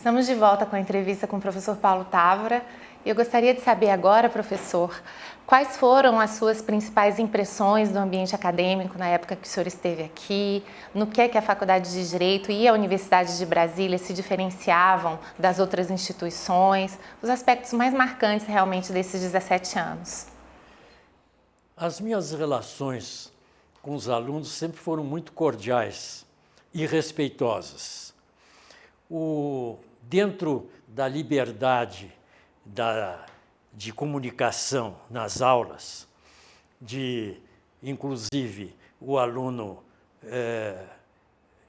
Estamos de volta com a entrevista com o professor Paulo Távora. E eu gostaria de saber agora, professor, quais foram as suas principais impressões do ambiente acadêmico na época que o senhor esteve aqui, no que a Faculdade de Direito e a Universidade de Brasília se diferenciavam das outras instituições, os aspectos mais marcantes realmente desses 17 anos. As minhas relações com os alunos sempre foram muito cordiais e respeitosas. Dentro da liberdade de comunicação nas aulas, inclusive o aluno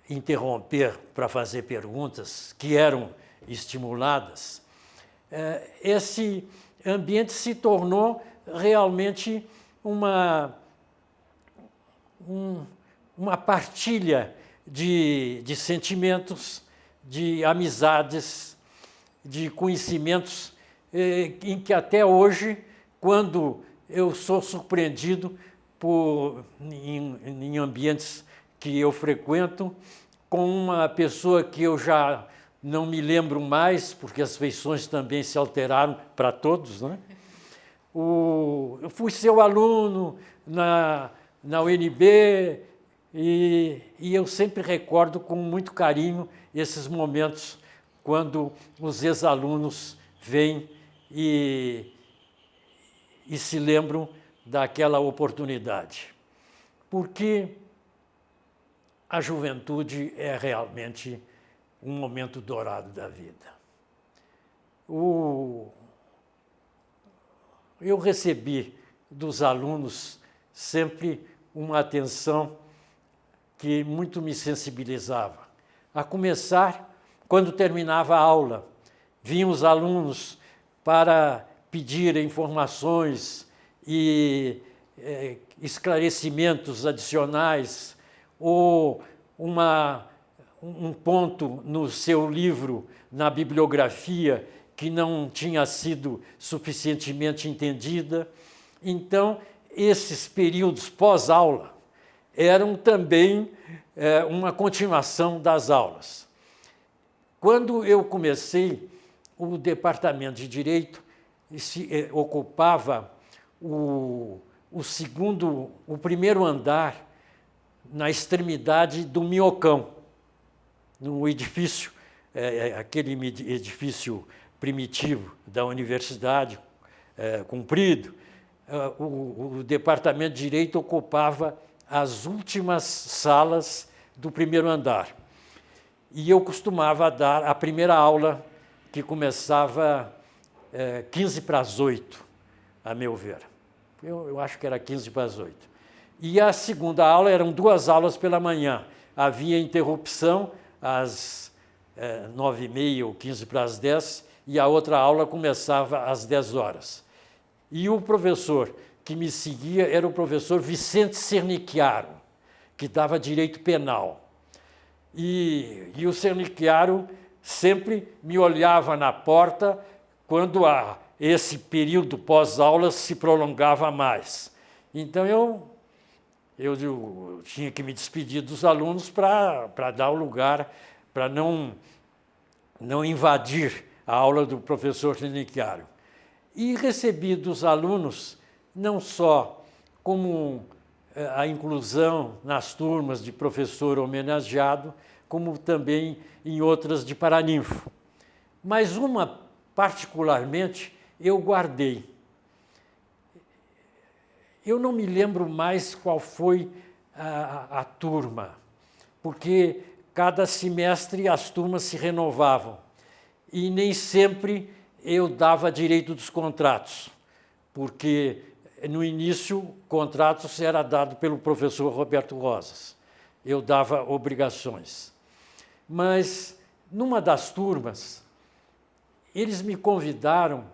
interromper para fazer perguntas que eram estimuladas, esse ambiente se tornou realmente uma partilha de sentimentos, de amizades, de conhecimentos, em que até hoje, quando eu sou surpreendido em ambientes que eu frequento, com uma pessoa que eu já não me lembro mais, porque as feições também se alteraram para todos, né? Eu fui seu aluno na UNB e eu sempre recordo com muito carinho esses momentos quando os ex-alunos vêm e se lembram daquela oportunidade. Porque a juventude é realmente um momento dourado da vida. Eu recebi dos alunos sempre uma atenção que muito me sensibilizava. A começar, quando terminava a aula, vinham os alunos para pedir informações e esclarecimentos adicionais ou um ponto no seu livro, na bibliografia, que não tinha sido suficientemente entendida. Então, esses períodos pós-aula eram também uma continuação das aulas. Quando eu comecei, o Departamento de Direito ocupava o primeiro andar na extremidade do Minhocão, no edifício, aquele edifício primitivo da universidade, comprido. O Departamento de Direito ocupava as últimas salas do primeiro andar. E eu costumava dar a primeira aula, que começava 15 para as 8, a meu ver. Eu acho que era 15 para as 8. E a segunda aula eram 2 aulas pela manhã. Havia interrupção às 9h30 ou 15 para as 10, e a outra aula começava às 10 horas. E o professor que me seguia era o professor Vicente Cernicchiaro, que dava direito penal. E o Cernicchiaro sempre me olhava na porta quando esse período pós-aula se prolongava mais. Então, eu tinha que me despedir dos alunos para dar o lugar, para não invadir a aula do professor Cernicchiaro. E recebi dos alunos não só como a inclusão nas turmas de professor homenageado, como também em outras de paraninfo. Mas uma, particularmente, eu guardei. Eu não me lembro mais qual foi a turma, porque cada semestre as turmas se renovavam e nem sempre eu dava direito dos contratos, porque no início, contratos era dado pelo professor Roberto Rosas. Eu dava obrigações. Mas, numa das turmas, eles me convidaram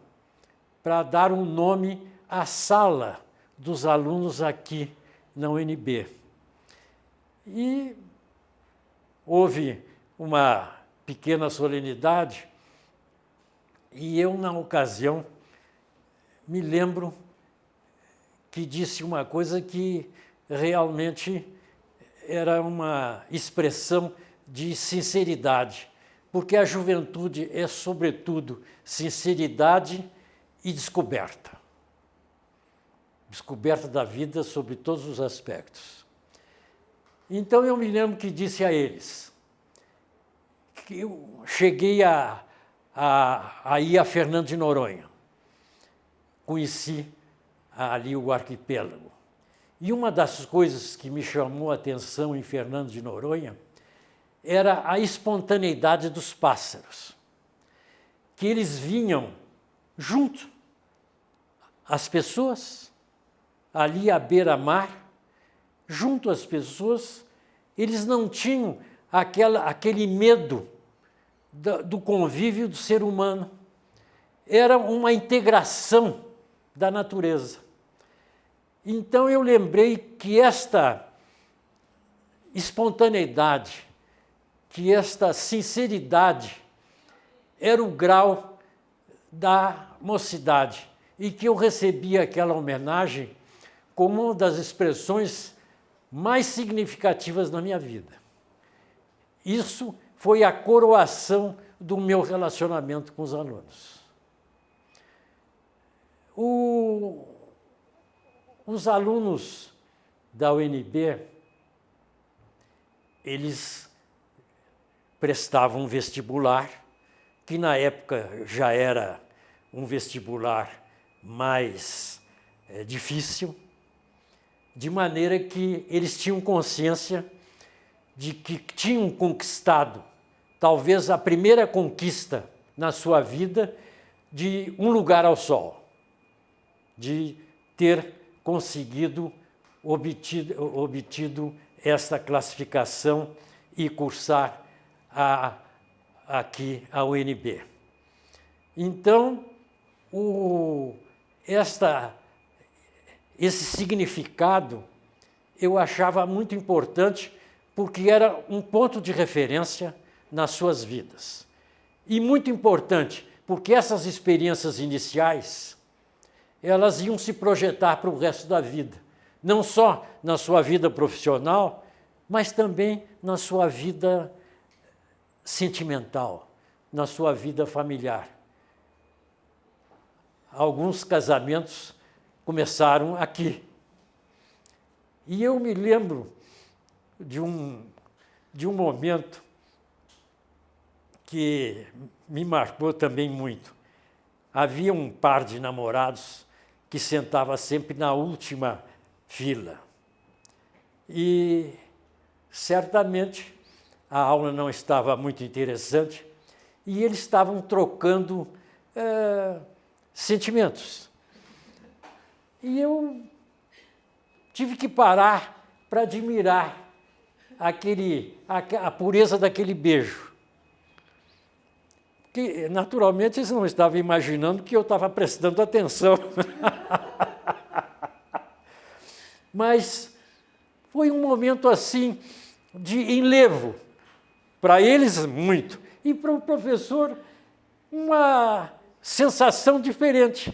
para dar um nome à sala dos alunos aqui na UNB. E houve uma pequena solenidade e eu, na ocasião, me lembro que disse uma coisa que realmente era uma expressão de sinceridade porque a juventude é, sobretudo, sinceridade e descoberta. Descoberta da vida sobre todos os aspectos. Então eu me lembro que disse a eles que eu cheguei a ir a Fernando de Noronha. Conheci ali o arquipélago. E uma das coisas que me chamou a atenção em Fernando de Noronha era a espontaneidade dos pássaros, que eles vinham junto às pessoas, ali à beira-mar, junto às pessoas, eles não tinham aquele medo do convívio do ser humano. Era uma integração da natureza. Então eu lembrei que esta espontaneidade, que esta sinceridade era o grau da mocidade e que eu recebi aquela homenagem como uma das expressões mais significativas na minha vida. Isso foi a coroação do meu relacionamento com os alunos. Os alunos da UNB, eles prestavam vestibular, que na época já era um vestibular mais difícil, de maneira que eles tinham consciência de que tinham conquistado talvez a primeira conquista na sua vida de um lugar ao sol, de ter conseguido obtido esta classificação e cursar aqui a UNB. Então, esse significado eu achava muito importante, porque era um ponto de referência nas suas vidas. E muito importante, porque essas experiências iniciais, elas iam se projetar para o resto da vida. Não só na sua vida profissional, mas também na sua vida sentimental, na sua vida familiar. Alguns casamentos começaram aqui. E eu me lembro de um momento que me marcou também muito. Havia um par de namorados que sentava sempre na última fila. E, certamente, a aula não estava muito interessante e eles estavam trocando sentimentos. E eu tive que parar para admirar a pureza daquele beijo. Que, naturalmente, eles não estavam imaginando que eu estava prestando atenção. Mas foi um momento assim de enlevo. Para eles, muito. E para o professor, uma sensação diferente.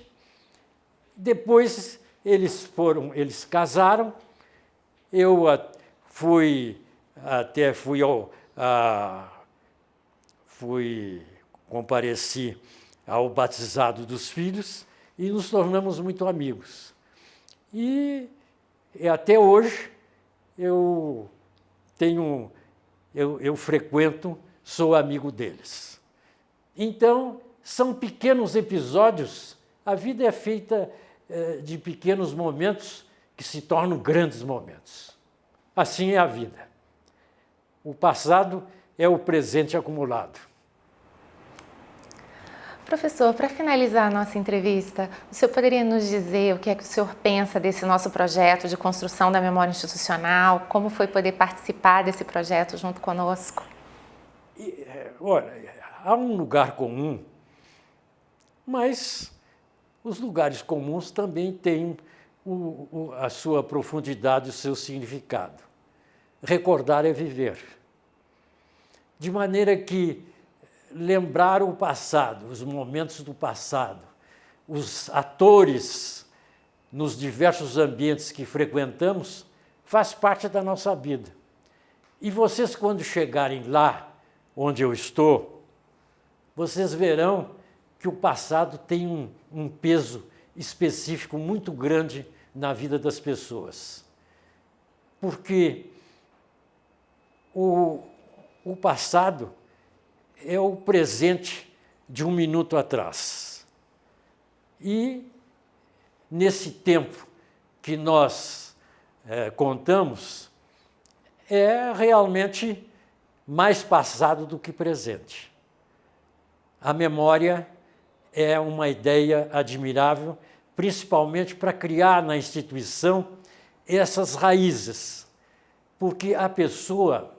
Depois eles casaram. Eu compareci ao batizado dos filhos e nos tornamos muito amigos. E até hoje eu frequento, sou amigo deles. Então, são pequenos episódios, a vida é feita de pequenos momentos que se tornam grandes momentos. Assim é a vida. O passado é o presente acumulado. Professor, para finalizar a nossa entrevista, o senhor poderia nos dizer o que é que o senhor pensa desse nosso projeto de construção da memória institucional? Como foi poder participar desse projeto junto conosco? Olha, há um lugar comum, mas os lugares comuns também têm a sua profundidade, o seu significado. Recordar é viver. De maneira que lembrar o passado, os momentos do passado, os atores nos diversos ambientes que frequentamos, faz parte da nossa vida. E vocês, quando chegarem lá onde eu estou, vocês verão que o passado tem um peso específico muito grande na vida das pessoas. Porque o passado é o presente de um minuto atrás. E, nesse tempo que nós contamos, é realmente mais passado do que presente. A memória é uma ideia admirável, principalmente para criar na instituição essas raízes, porque a pessoa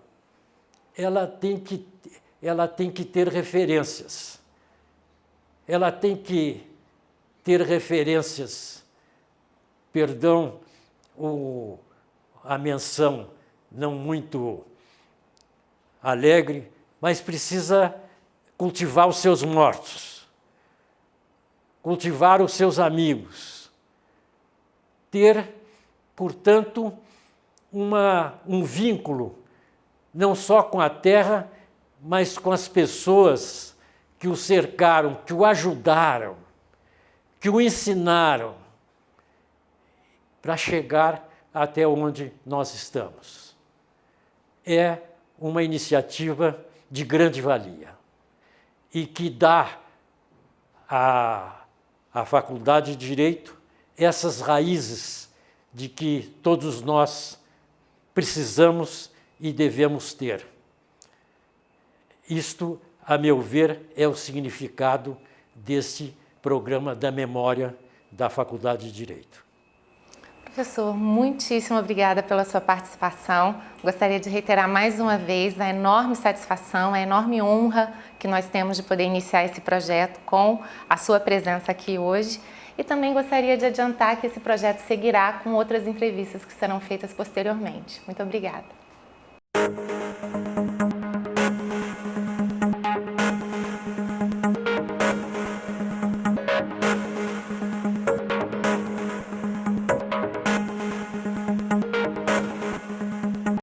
ela tem que ter referências. Ela tem que ter referências, perdão a menção não muito alegre, mas precisa cultivar os seus mortos, cultivar os seus amigos, ter, portanto, um vínculo não só com a terra, mas com as pessoas que o cercaram, que o ajudaram, que o ensinaram para chegar até onde nós estamos. É uma iniciativa de grande valia e que dá à Faculdade de Direito essas raízes de que todos nós precisamos e devemos ter. Isto, a meu ver, é o significado desse programa da memória da Faculdade de Direito. Professor, muitíssimo obrigada pela sua participação. Gostaria de reiterar mais uma vez a enorme satisfação, a enorme honra que nós temos de poder iniciar esse projeto com a sua presença aqui hoje. E também gostaria de adiantar que esse projeto seguirá com outras entrevistas que serão feitas posteriormente. Muito obrigada.